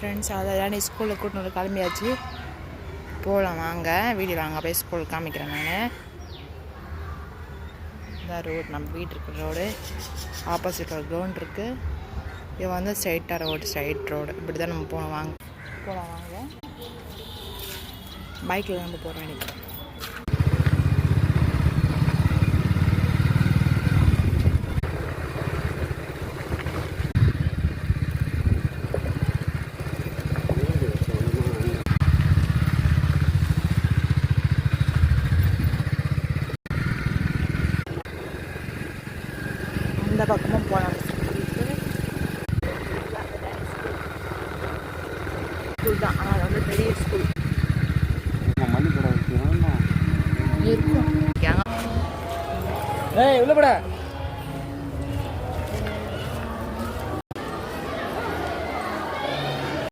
Friends அதெல்லாம் நீ ஸ்கூலுக்கு கூட்டினு கிளம்பியாச்சு. போகலாம் வாங்க, வீடியோ வாங்க போய் ஸ்கூலுக்கு காமிக்கிறேன் நான். இதான் ரோடு, நம்ம வீட்டு இருக்கிற ரோடு. ஆப்போசிட் ஒரு கிரவுண்ட் இருக்குது. இது வந்து ஸ்ட்ரைட்டாக ஸ்ட்ரைட் ரோடு. இப்படி தான் நம்ம போகலாம் வாங்க. போகலாம் வாங்க. பைக்கில் வந்து போகிறோம் எனக்கு. இந்த பக்கமும் போகலாம். ஸ்கூல் தான், ஆனால் அது வந்து பெரிய ஸ்கூல் இருக்கும். உள்ள போட